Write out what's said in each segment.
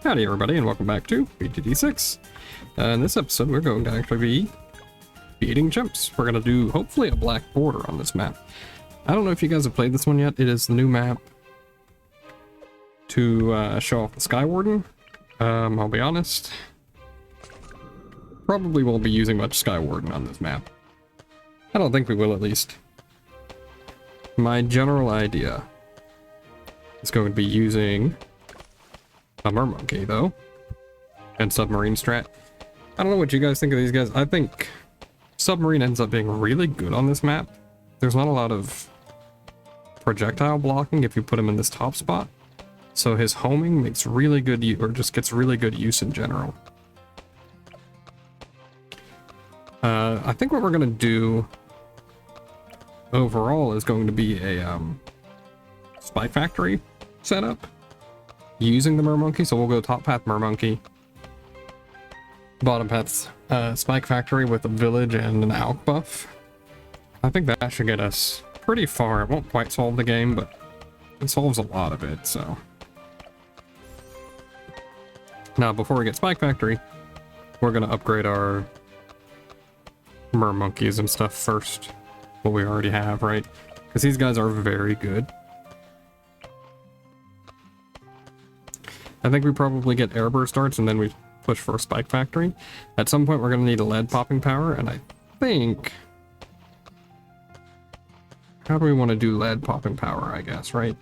Howdy everybody and welcome back to BTD6. In this episode we're going to actually be beating chimps. We're going to do hopefully a black border on this map. I don't know if you guys have played this one yet. It is the new map to show off the Sky Warden. I'll be honest, probably won't be using much Sky Warden on this map. I don't think we will, at least. My general idea is going to be using a mermonkey though, and submarine strat. I don't know what you guys think of these guys. I think submarine ends up being really good on this map. There's not a lot of projectile blocking if you put him in this top spot, so his homing makes really good or just gets really good use in general. I think what we're gonna do overall is going to be a spike factory setup using the mermonkey. So we'll go top path mermonkey, bottom path's spike factory with a village and an alk buff. I think that should get us pretty far. It won't quite solve the game, but it solves a lot of it. So now before we get spike factory, we're gonna upgrade our mermonkeys and stuff first, what we already have, right? Because these guys are very good. I think we probably get airburst darts and then we push for a spike factory. At some point we're going to need a lead popping power, and I think... how do we want to do lead popping power, I guess, right?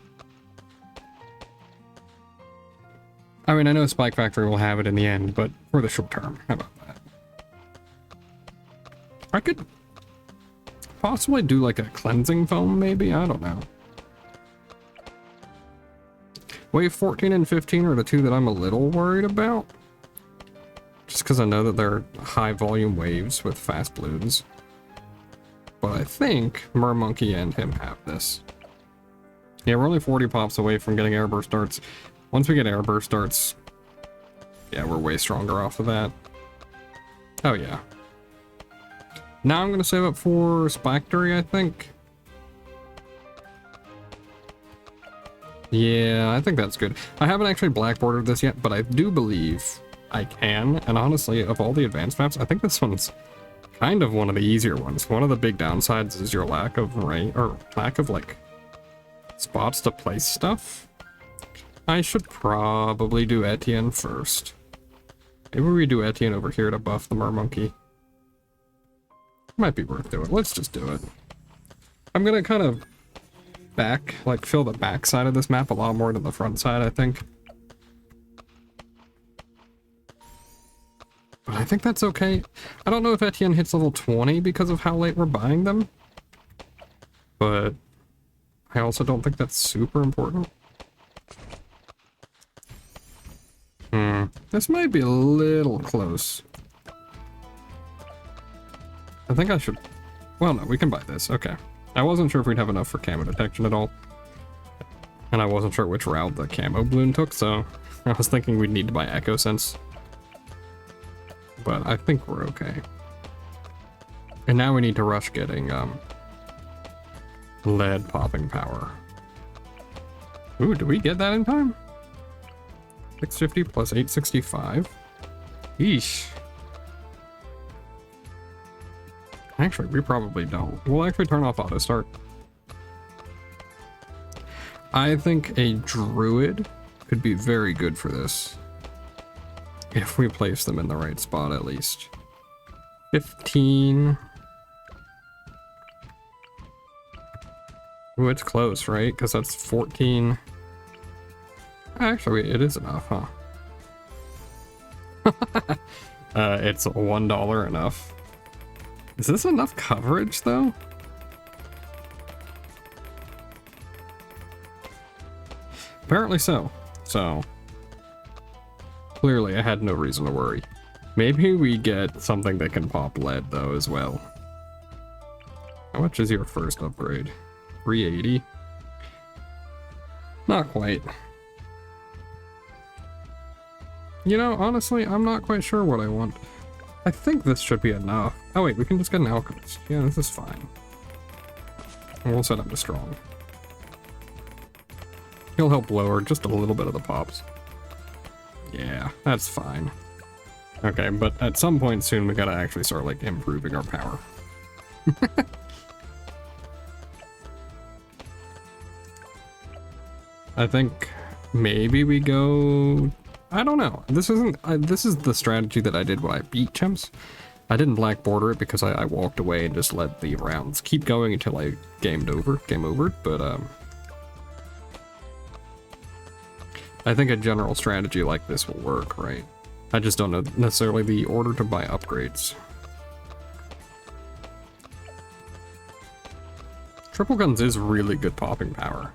I mean, I know spike factory will have it in the end, but for the short term, how about that? I could possibly do like a cleansing foam, maybe? I don't know. Wave 14 and 15 are the two that I'm a little worried about. Just because I know that they're high volume waves with fast balloons. But I think mermonkey and him have this. Yeah, we're only 40 pops away from getting airburst darts. Once we get airburst darts, yeah, we're way stronger off of that. Oh yeah. Now I'm going to save up for spike factory, I think. Yeah, I think that's good. I haven't actually black bordered this yet, but I do believe I can. And honestly, of all the advanced maps, I think this one's kind of one of the easier ones. One of the big downsides is your lack of like spots to place stuff. I should probably do Etienne first. Maybe we do Etienne over here to buff the mermonkey. Might be worth doing. Let's just do it. I'm gonna kind of fill the back side of this map a lot more than the front side, I think. But I think that's okay. I don't know if Etienne hits level 20 because of how late we're buying them, but I also don't think that's super important. This might be a little close. I think I should... well, no, we can buy this. Okay. I wasn't sure if we'd have enough for camo detection at all. And I wasn't sure which route the camo balloon took, so I was thinking we'd need to buy Echo Sense. But I think we're okay. And now we need to rush getting lead popping power. Ooh, do we get that in time? 650 plus 865. Yeesh. Actually, we probably don't. We'll actually turn off auto start. I think a druid could be very good for this. If we place them in the right spot, at least. 15. Ooh, it's close, right? Because that's 14. Actually, it is enough, huh? It's $1 enough. Is this enough coverage, though? Apparently so. So, clearly I had no reason to worry. Maybe we get something that can pop lead, though, as well. How much is your first upgrade? 380? Not quite. You know, honestly, I'm not quite sure what I want. I think this should be enough. Oh wait, we can just get an alchemist. Yeah, this is fine. And we'll set him to strong. He'll help lower just a little bit of the pops. Yeah. that's fine. Okay, but at some point soon we gotta actually start, like, improving our power. I think maybe we go... I don't know. This isn't... this is the strategy that I did when I beat Chimps. I didn't black border it because I walked away and just let the rounds keep going until I game over, but I think a general strategy like this will work, right? I just don't know necessarily the order to buy upgrades. Triple guns is really good popping power,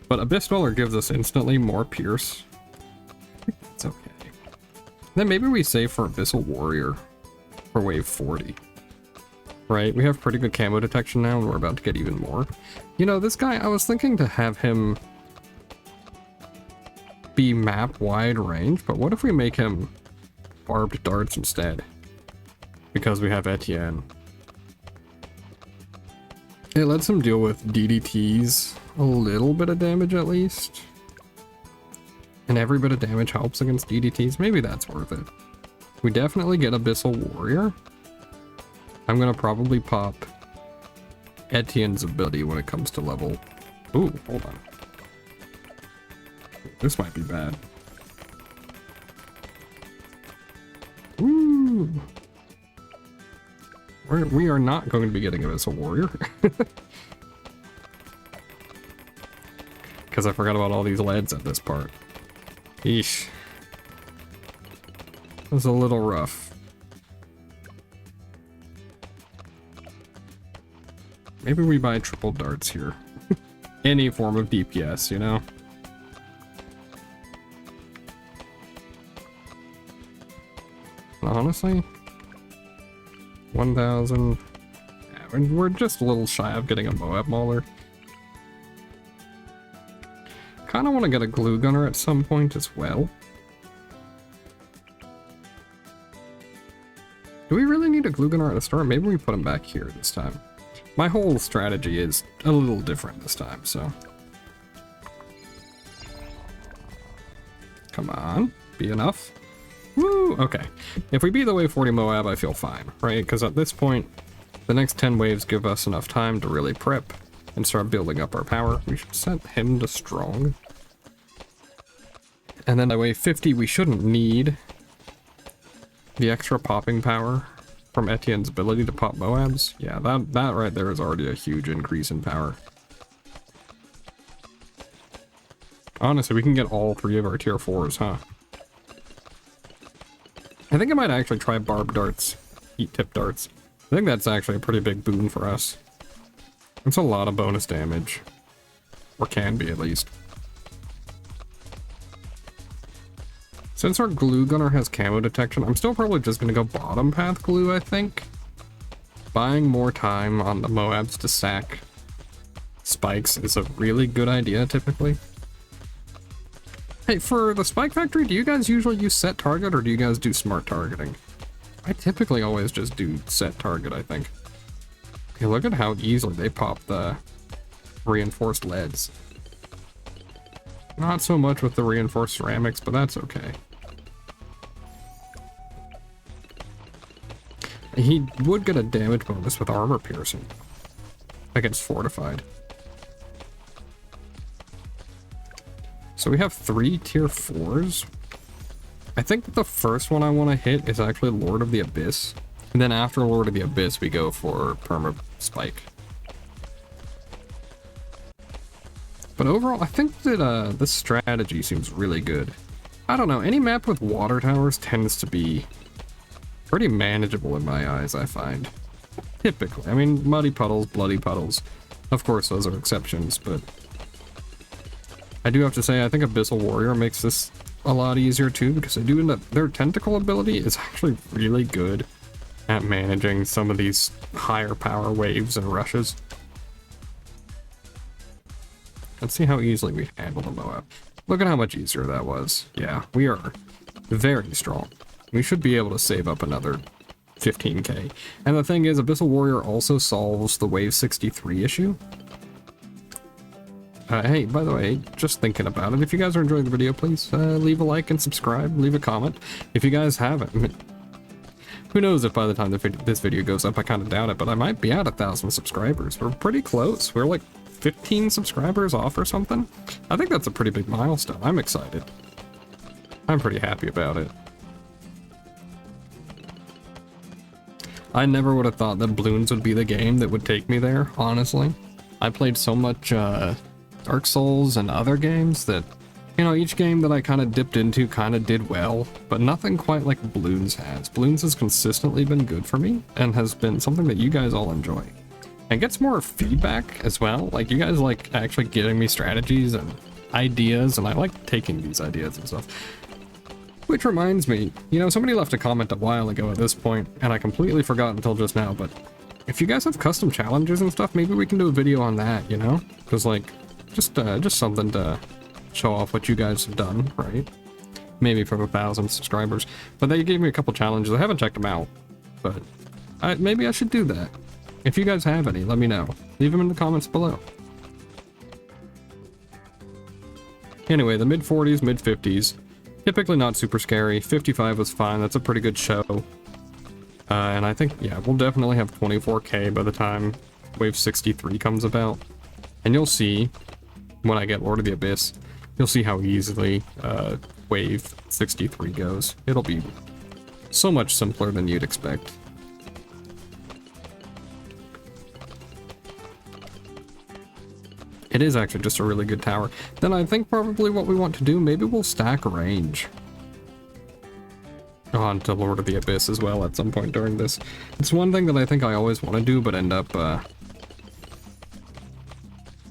but Abyss Dweller gives us instantly more pierce. I think that's okay. Then maybe we save for Abyssal Warrior for wave 40. Right, we have pretty good camo detection now, and we're about to get even more. You know, this guy, I was thinking to have him be map wide range, but what if we make him barbed darts instead? Because we have Etienne. It lets him deal with DDTs, a little bit of damage at least. And every bit of damage helps against DDTs, maybe that's worth it. We definitely get Abyssal Warrior. I'm gonna probably pop Etienne's ability when it comes to level... Ooh, hold on. This might be bad. Ooh. We are not going to be getting Abyssal Warrior. Because I forgot about all these leads at this part. Eesh. It was a little rough. Maybe we buy triple darts here. Any form of DPS, you know? Honestly, 1,000. Yeah, we're just a little shy of getting a Moab Mauler. Kind of want to get a Glue Gunner at some point as well. Do we really need a Glue Gunner at the start? Maybe we put him back here this time. My whole strategy is a little different this time, so. Come on, be enough. Woo, okay. If we beat the wave 40 Moab, I feel fine, right? Because at this point, the next 10 waves give us enough time to really prep and start building up our power. We should set him to strong. And then by wave 50, we shouldn't need the extra popping power from Etienne's ability to pop Moabs. Yeah, that right there is already a huge increase in power. Honestly, we can get all 3 of our tier 4s, huh? I think I might actually try Barb Darts, Heat Tip Darts. I think that's actually a pretty big boon for us. It's a lot of bonus damage. Or can be, at least. Since our Glue Gunner has camo detection, I'm still probably just going to go bottom path glue, I think. Buying more time on the Moabs to stack spikes is a really good idea, typically. Hey, for the Spike Factory, do you guys usually use set target, or do you guys do smart targeting? I typically always just do set target, I think. Okay, look at how easily they pop the reinforced leads. Not so much with the reinforced ceramics, but that's okay. He would get a damage bonus with armor piercing against fortified. So we have 3 tier 4s. I think the first one I want to hit is actually Lord of the Abyss. And then after Lord of the Abyss, we go for Perma Spike. But overall, I think that this strategy seems really good. I don't know, any map with water towers tends to be pretty manageable in my eyes, I find. Typically. I mean, muddy puddles, bloody puddles. Of course, those are exceptions, but I do have to say, I think Abyssal Warrior makes this a lot easier too, because they do end up, their tentacle ability is actually really good at managing some of these higher power waves and rushes. Let's see how easily we handle the Moab. Look at how much easier that was. Yeah, we are very strong. We should be able to save up another 15k. And the thing is, Abyssal Warrior also solves the wave 63 issue. Hey, by the way, just thinking about it, if you guys are enjoying the video, please leave a like and subscribe, leave a comment. If you guys haven't, who knows if by the time this video goes up, I kind of doubt it, but I might be at 1,000 subscribers. We're pretty close. We're like 15 subscribers off or something. I think that's a pretty big milestone. I'm excited. I'm pretty happy about it. I never would have thought that Bloons would be the game that would take me there, honestly. I played so much Dark Souls and other games that, you know, each game that I kind of dipped into kind of did well, but nothing quite like Bloons has. Bloons has consistently been good for me and has been something that you guys all enjoy. And gets more feedback as well. Like, you guys like actually giving me strategies and ideas, and I like taking these ideas and stuff. Which reminds me, you know, somebody left a comment a while ago at this point, and I completely forgot until just now, but if you guys have custom challenges and stuff, maybe we can do a video on that, you know? Because, like, just something to show off what you guys have done, right? Maybe for 1,000 subscribers. But they gave me a couple challenges. I haven't checked them out, but maybe I should do that. If you guys have any, let me know. Leave them in the comments below. Anyway, the mid-40s, mid-50s. Typically not super scary. 55 was fine. That's a pretty good show. And I think, yeah, we'll definitely have 24K by the time Wave 63 comes about. And you'll see, when I get Lord of the Abyss, you'll see how easily Wave 63 goes. It'll be so much simpler than you'd expect. It is actually just a really good tower. Then I think probably what we want to do, maybe we'll stack range onto Lord of the Abyss as well at some point during this. It's one thing that I think I always want to do, but end up,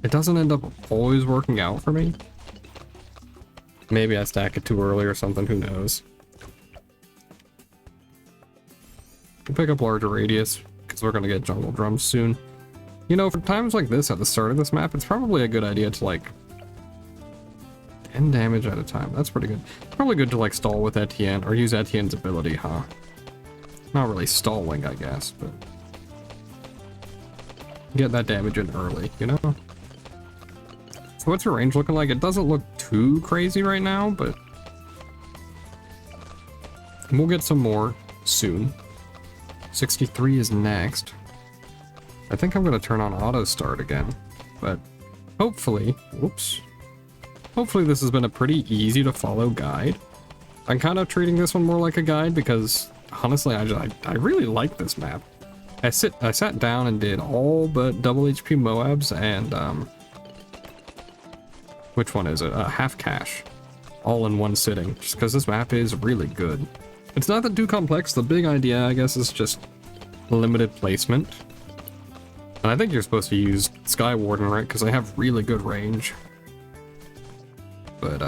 it doesn't end up always working out for me. Maybe I stack it too early or something, who knows. We'll pick up larger radius, because we're going to get jungle drums soon. You know, for times like this at the start of this map, it's probably a good idea to, like, 10 damage at a time. That's pretty good. Probably good to, like, stall with Etienne, or use Etienne's ability, huh? Not really stalling, I guess, but get that damage in early, you know? So what's your range looking like? It doesn't look too crazy right now, but we'll get some more soon. 63 is next. I think I'm going to turn on auto start again, but hopefully, whoops, hopefully this has been a pretty easy to follow guide. I'm kind of treating this one more like a guide because honestly, I really like this map. I sat down and did all but double HP Moabs and, which one is it? Half cash, all in one sitting, just because this map is really good. It's not that too complex. The big idea, I guess, is just limited placement. And I think you're supposed to use Sky Warden, right? Because they have really good range. But,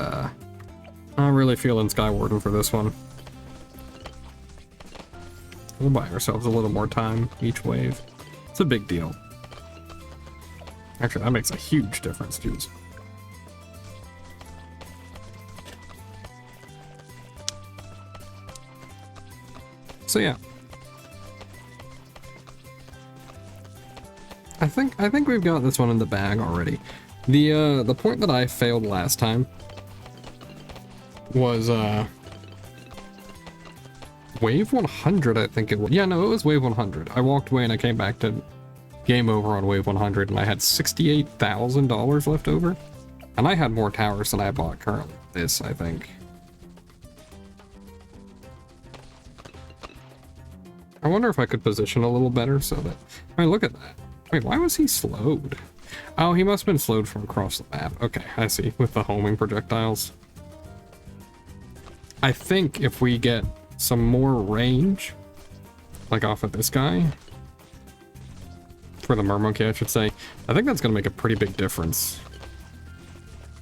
I'm really feeling Sky Warden for this one. We'll buy ourselves a little more time each wave. It's a big deal. Actually, that makes a huge difference, dudes. So yeah. I think we've got this one in the bag already. The point that I failed last time was wave 100, I think it was. Yeah, no, it was wave 100. I walked away and I came back to game over on wave 100 and I had $68,000 left over. And I had more towers than I bought currently. This, I think. I wonder if I could position a little better so that, I mean, look at that. Wait, why was he slowed? Oh, he must have been slowed from across the map. Okay, I see, with the homing projectiles. I think if we get some more range, like off of this guy, for the Mermonkey, I should say, I think that's going to make a pretty big difference.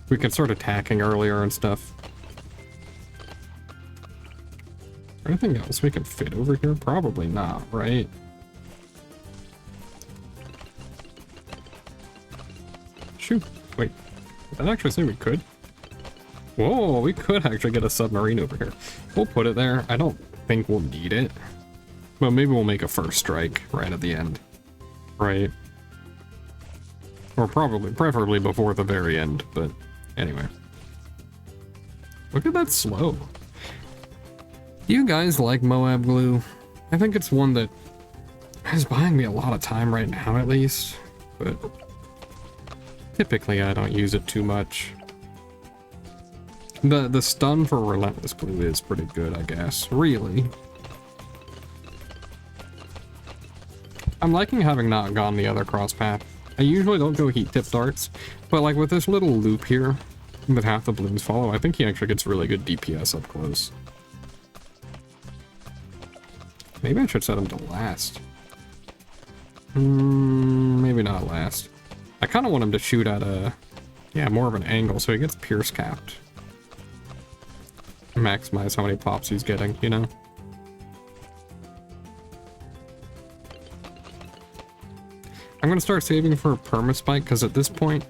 We can start attacking earlier and stuff. Anything else we can fit over here? Probably not, right? Shoot, wait, did that actually say we could? Whoa, we could actually get a submarine over here. We'll put it there. I don't think we'll need it. But maybe we'll make a first strike right at the end. Right. Or preferably before the very end, but anyway. Look at that slow. Do you guys like Moab glue? I think it's one that is buying me a lot of time right now, at least, but typically I don't use it too much. The stun for Relentless Glue is pretty good, I guess. Really. I'm liking having not gone the other cross path. I usually don't go heat tip darts, but like with this little loop here that half the balloons follow, I think he actually gets really good DPS up close. Maybe I should set him to last. Maybe not last. I kind of want him to shoot at a, yeah, more of an angle so he gets pierce capped. Maximize how many pops he's getting, you know? I'm gonna start saving for a permaspike because at this point,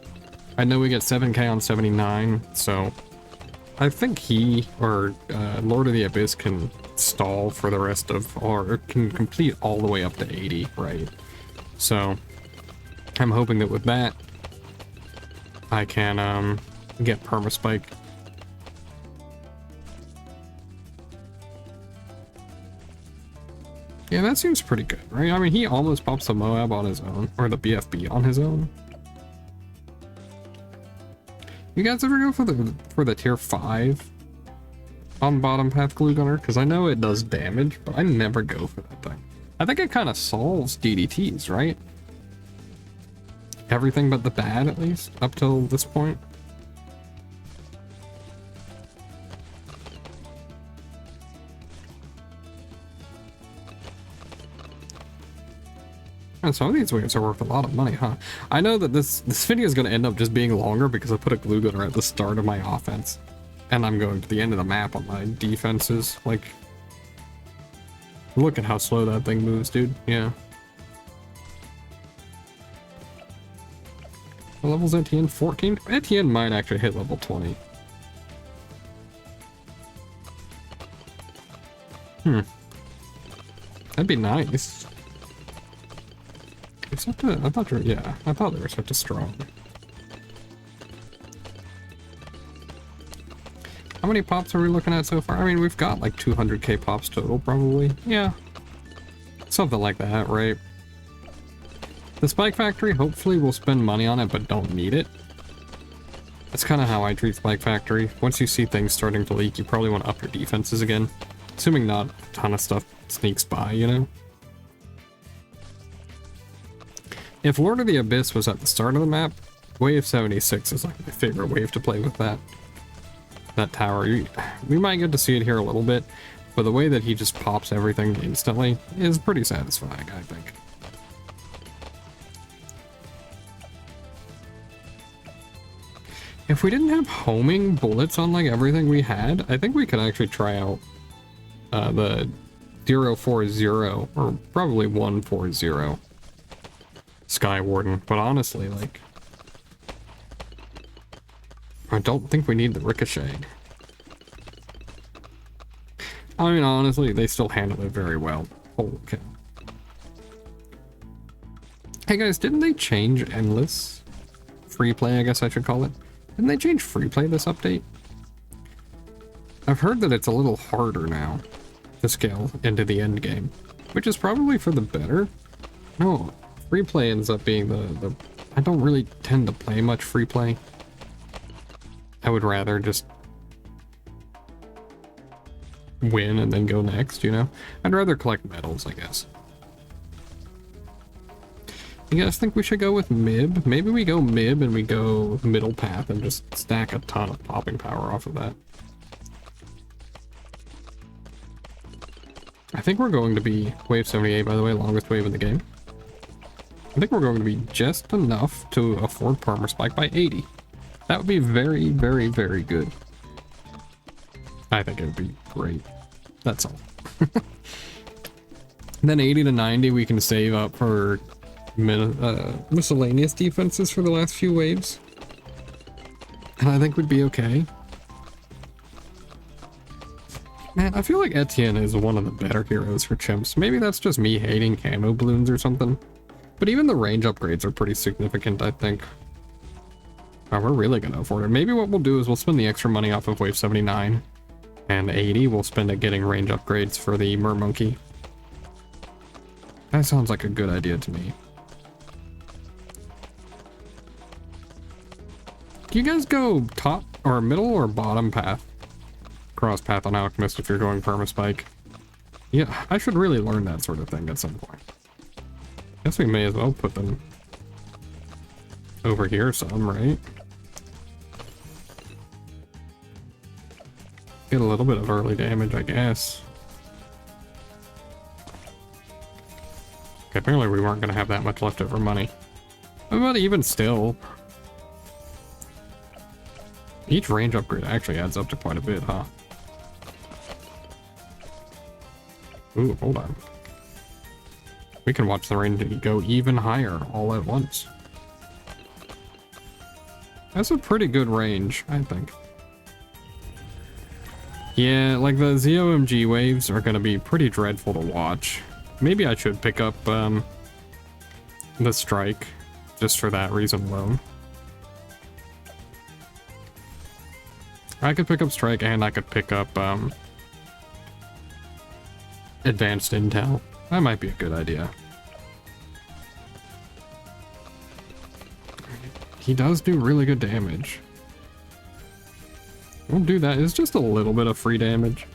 I know we get 7k on 79, so I think he or Lord of the Abyss can stall for the rest of, or can complete all the way up to 80, right? So I'm hoping that with that, I can get permaspike. Yeah, that seems pretty good, right? I mean, he almost pops the Moab on his own, or the BFB on his own. You guys ever go for the tier 5 on bottom path glue gunner? Because I know it does damage, but I never go for that thing. I think it kind of solves DDTs, right? Everything but the bad, at least, up till this point. And some of these waves are worth a lot of money, huh? I know that this video is going to end up just being longer because I put a glue gunner at the start of my offense. And I'm going to the end of the map on my defenses. Like, look at how slow that thing moves, dude. Yeah. What level's Etienne? 14? Etienne might actually hit level 20. That'd be nice. Except that, I thought they were such a strong. How many pops are we looking at so far? I mean, we've got like 200k pops total, probably. Yeah. Something like that, right? The Spike Factory, hopefully we'll spend money on it, but don't need it. That's kind of how I treat Spike Factory. Once you see things starting to leak, you probably want to up your defenses again. Assuming not a ton of stuff sneaks by, you know? If Lord of the Abyss was at the start of the map, wave 76 is like my favorite wave to play with that tower. We might get to see it here a little bit, but the way that he just pops everything instantly is pretty satisfying, I think. If we didn't have homing bullets on like everything we had, I think we could actually try out the 040 or probably 140 Sky Warden, but honestly, like, I don't think we need the ricochet. I mean, honestly, they still handle it very well. Holy cow. Hey guys, didn't they change Endless? Free play, I guess I should call it. Didn't they change free play this update? I've heard that it's a little harder now to scale into the end game, which is probably for the better. No. Free play ends up being the I don't really tend to play much free play. I would rather just win and then go next, you know? I'd rather collect medals, I guess. You guys think we should go with Mib? Maybe we go Mib and we go middle path and just stack a ton of popping power off of that. I think we're going to be wave 78, by the way, longest wave in the game. I think we're going to be just enough to afford permaspike by 80. That would be very, very, very good. I think it would be great. That's all. Then 80 to 90 we can save up for miscellaneous defenses for the last few waves. And I think we'd be okay. Man, I feel like Etienne is one of the better heroes for chimps. Maybe that's just me hating camo balloons or something. But even the range upgrades are pretty significant, I think. Oh, we're really gonna afford it. Maybe what we'll do is we'll spend the extra money off of wave 79 and 80. We'll spend it getting range upgrades for the mermonkey. That sounds like a good idea to me. Do you guys go top or middle or bottom path? Cross path on Alchemist if you're going permaspike. Yeah, I should really learn that sort of thing at some point. Guess we may as well put them over here some, right? Get a little bit of early damage, I guess. Okay, apparently we weren't going to have that much leftover money. But even still, each range upgrade actually adds up to quite a bit, huh? Ooh, hold on. We can watch the range go even higher all at once. That's a pretty good range, I think. Yeah, like the ZOMG waves are gonna be pretty dreadful to watch. Maybe I should pick up the strike, just for that reason alone. I could pick up strike and I could pick up advanced intel. That might be a good idea. He does do really good damage. We'll do that. It's just a little bit of free damage.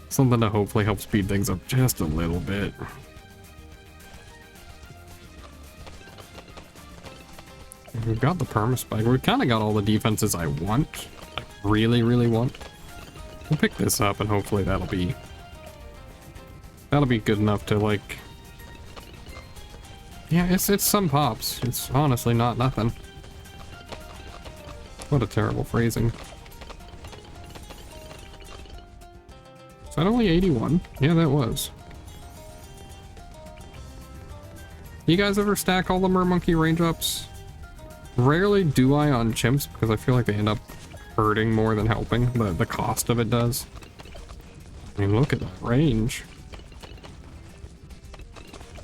Something to hopefully help speed things up just a little bit. We've got the permaspike. We've kind of got all the defenses I want. Like, really, really want. We'll pick this up and hopefully that'll be good enough to, like... Yeah, it's some pops. It's honestly not nothing. What a terrible phrasing. Is that only 81? Yeah, that was. You guys ever stack all the mermonkey range ups? Rarely do I on chimps because I feel like they end up hurting more than helping. The cost of it does. I mean, look at that range.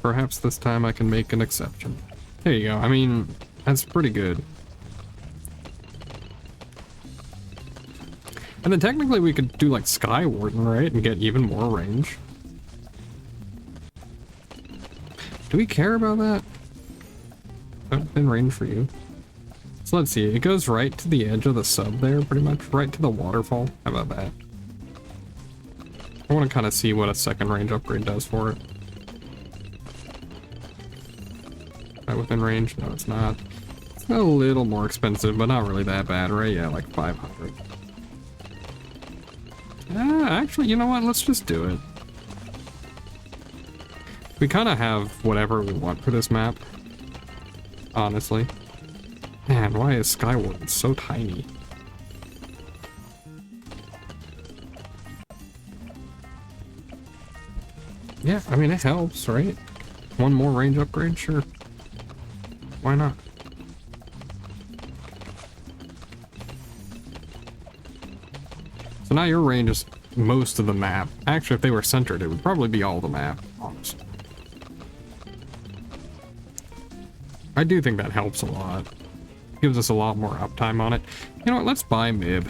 Perhaps this time I can make an exception. There you go. I mean, that's pretty good. And then technically we could do like Sky Warden, right? And get even more range. Do we care about that? That's in range for you. So let's see. It goes right to the edge of the sub there, pretty much. Right to the waterfall. How about that? I want to kind of see what a second range upgrade does for it. Right within range? No, it's not. It's a little more expensive, but not really that bad, right? Yeah, like 500. Actually, you know what? Let's just do it. We kind of have whatever we want for this map. Honestly. Man, why is Skyward so tiny? Yeah, I mean, it helps, right? One more range upgrade? Sure. Why not? So now your range is most of the map. Actually, if they were centered, it would probably be all the map, honestly. I do think that helps a lot. Gives us a lot more uptime on it. You know what, let's buy Mib.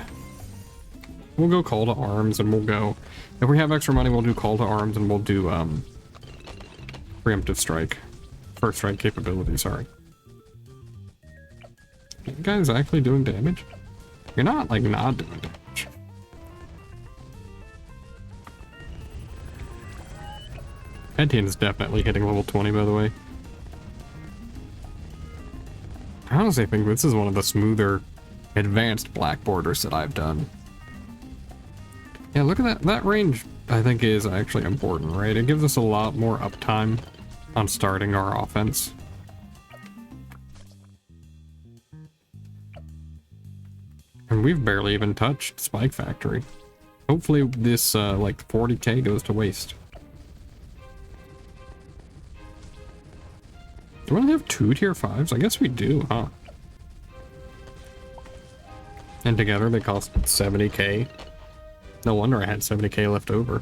We'll go Call to Arms and we'll go... If we have extra money, we'll do Call to Arms and we'll do, Preemptive Strike. First Strike capability, sorry. You guys actually doing damage? You're not, like, not doing damage. Etienne's definitely hitting level 20, by the way. I honestly think this is one of the smoother, advanced black borders that I've done. Yeah, look at that. That range, I think, is actually important, right? It gives us a lot more uptime on starting our offense. And we've barely even touched Spike Factory. Hopefully this, like, 40k goes to waste. Do we only have 2 tier 5s? I guess we do, huh? And together they cost 70k. No wonder I had 70k left over.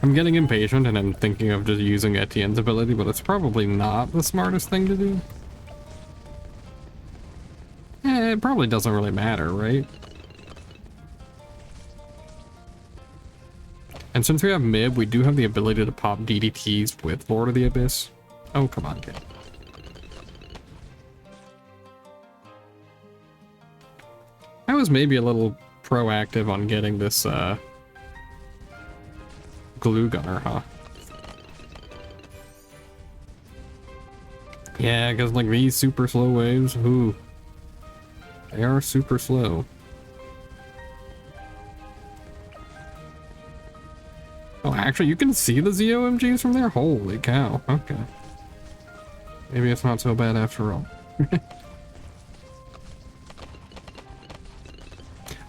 I'm getting impatient and I'm thinking of just using Etienne's ability, but it's probably not the smartest thing to do. It probably doesn't really matter, right? And since we have Mib, we do have the ability to pop DDTs with Lord of the Abyss. Oh, come on, kid. I was maybe a little proactive on getting this, glue gunner, huh? Yeah, because like these super slow waves, ooh, they are super slow. Oh, actually, you can see the ZOMGs from there? Holy cow, okay. Maybe it's not so bad after all.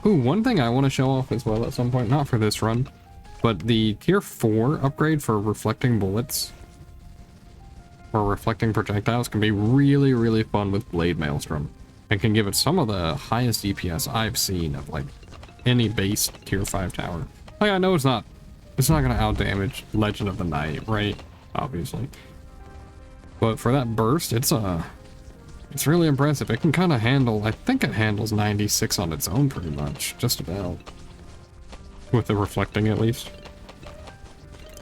Ooh, one thing I want to show off as well at some point, not for this run, but the tier 4 upgrade for reflecting bullets or reflecting projectiles can be really, really fun with Blade Maelstrom. And can give it some of the highest DPS I've seen of like any base tier 5 tower. Like, I know it's not gonna outdamage Legend of the Night, right? Obviously. But for that burst, it's really impressive. It can kind of handle, I think it handles 96 on its own pretty much, just about. With the reflecting at least.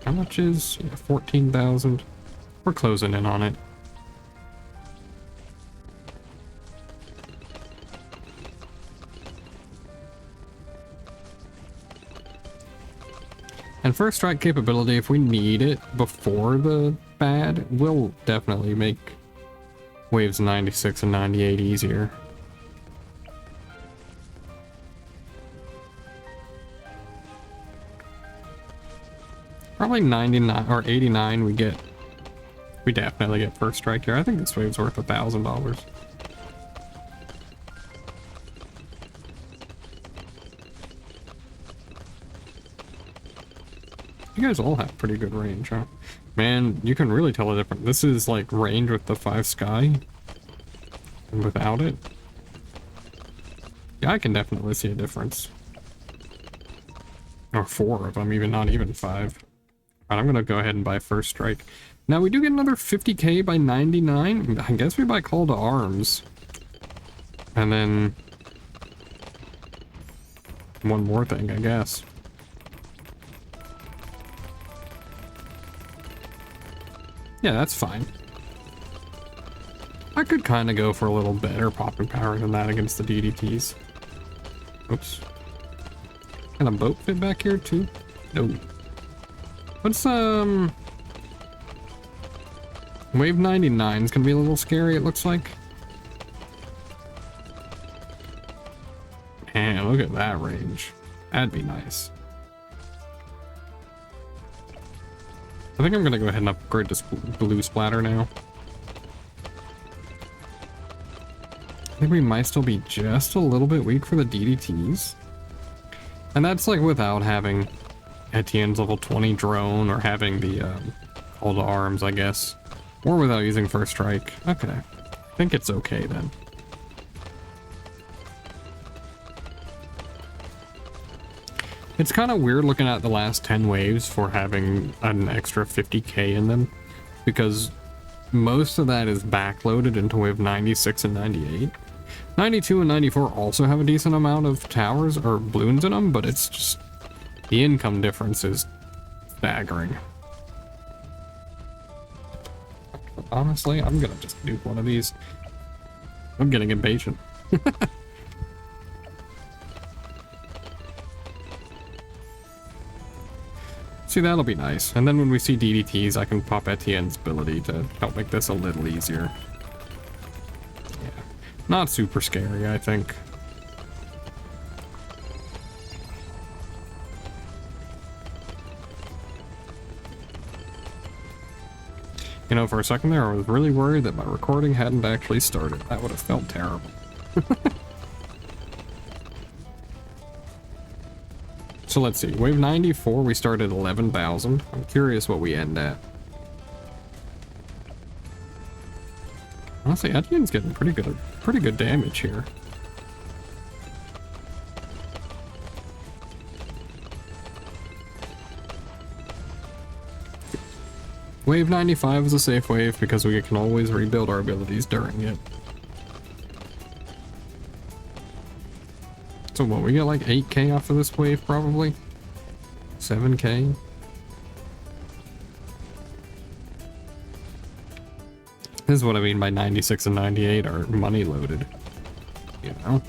How much is 14,000? We're closing in on it. And first strike capability, if we need it before the bad, will definitely make waves 96 and 98 easier. Probably 99 or 89 we definitely get first strike here. I think this wave's worth $1,000. You guys all have pretty good range, huh? Man, you can really tell the difference. This is like range with the 5 sky and without it. Yeah, I can definitely see a difference. Or 4 of them, even not even 5. Alright, I'm gonna go ahead and buy first strike. Now we do get another 50k by 99. I guess we buy call to arms. And then one more thing, I guess. Yeah, that's fine. I could kind of go for a little better popping power than that against the DDTs. Oops. Can a boat fit back here too? No. What's wave 99 is gonna be a little scary, it looks like. Man, look at that range. That'd be nice. I think I'm gonna go ahead and upgrade this blue splatter now. I think we might still be just a little bit weak for the DDTs. And that's like without having Etienne's level 20 drone or having the call to arms, I guess. Or without using first strike. Okay. I think it's okay then. It's kind of weird looking at the last 10 waves for having an extra 50k in them, because most of that is backloaded into wave 96 and 98. 92 and 94 also have a decent amount of towers or balloons in them, but it's just the income difference is staggering. Honestly, I'm gonna just nuke one of these. I'm getting impatient. See, that'll be nice. And then when we see DDTs, I can pop Etienne's ability to help make this a little easier. Yeah. Not super scary, I think. You know, for a second there, I was really worried that my recording hadn't actually started. That would have felt terrible. So let's see, wave 94, we started 11,000. I'm curious what we end at. Honestly, Etienne's getting pretty good damage here. Wave 95 is a safe wave because we can always rebuild our abilities during it. So what, we get like 8k off of this wave probably? 7k? This is what I mean by 96 and 98 are money loaded. You know?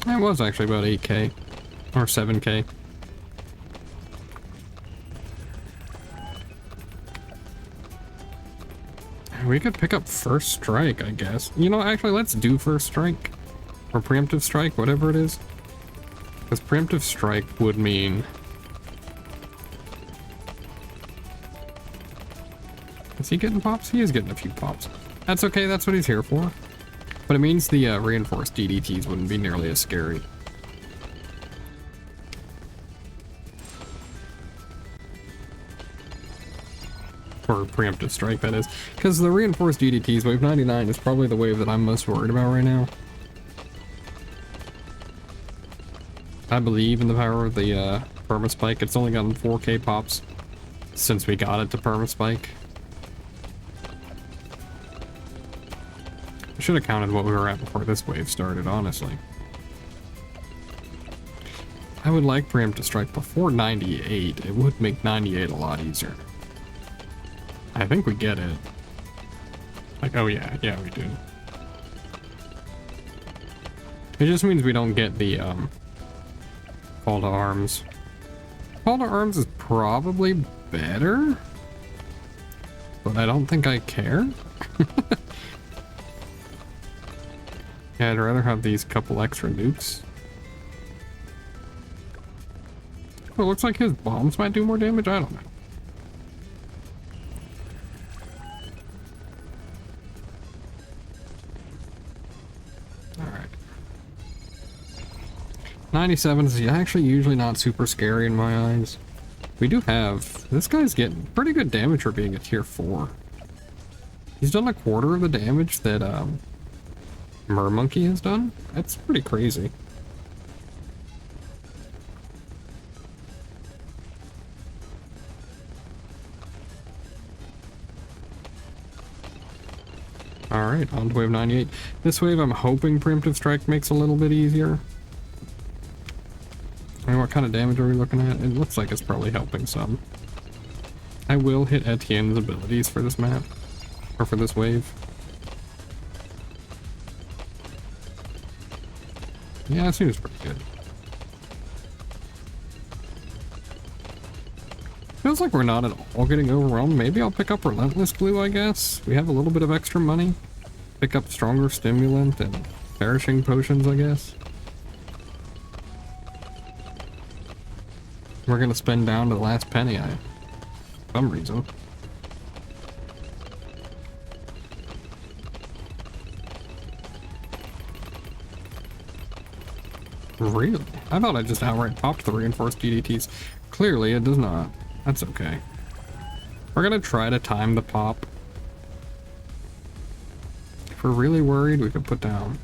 It was actually about 8k. Or 7k. We could pick up first strike, I guess. You know, actually, let's do first strike. Or preemptive strike, whatever it is. Because preemptive strike would mean... Is he getting pops? He is getting a few pops. That's okay, that's what he's here for. But it means the reinforced DDTs wouldn't be nearly as scary. Or preemptive strike, that is. Because the reinforced DDTs, wave 99 is probably the wave that I'm most worried about right now. I believe in the power of the permaspike. It's only gotten 4k pops since we got it to permaspike. I should have counted what we were at before this wave started, honestly. I would like preemptive strike before 98. It would make 98 a lot easier. I think we get it. Like, oh yeah, we do. It just means we don't get the, call to arms. Call to arms is probably better, but I don't think I care. Yeah, I'd rather have these couple extra nukes. Well, it looks like his bombs might do more damage, I don't know. Alright. 97 is actually usually not super scary in my eyes. We do have... This guy's getting pretty good damage for being a tier 4. He's done a quarter of the damage that, Mermonkey has done? That's pretty crazy. Alright, on to wave 98. This wave I'm hoping preemptive strike makes a little bit easier. I mean, what kind of damage are we looking at? It looks like it's probably helping some. I will hit Etienne's abilities for this map. Or for this wave. Yeah, it seems pretty good. Feels like we're not at all getting overwhelmed. Maybe I'll pick up Relentless Glue, I guess. We have a little bit of extra money. Pick up Stronger Stimulant and Perishing Potions, I guess. We're gonna spend down to the last penny, for some reason. Really? I thought I just outright popped the reinforced DDTs. Clearly it does not. That's okay. We're gonna try to time the pop. If we're really worried, we could put down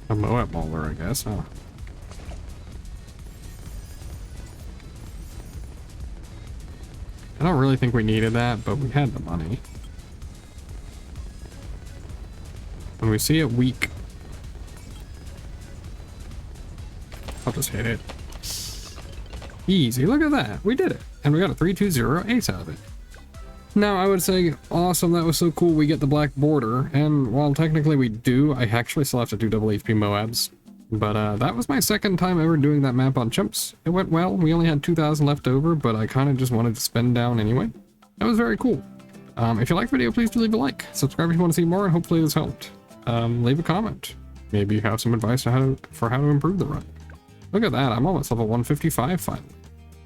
a Moab Mauler, I guess, huh? I don't really think we needed that, but we had the money. When we see it weak, I'll just hit it. Easy, look at that. We did it. And we got a 3-2-0 ace out of it. Now, I would say, awesome, that was so cool, we get the black border. And while technically we do, I actually still have to do double HP Moabs. But that was my second time ever doing that map on Chimps. It went well. We only had 2,000 left over, but I kind of just wanted to spend down anyway. That was very cool. If you liked the video, please do leave a like. Subscribe if you want to see more, and hopefully this helped. Leave a comment. Maybe you have some advice on how to improve the run. Look at that, I'm almost level 155 finally.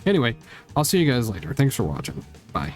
Anyway, I'll see you guys later. Thanks for watching. Bye.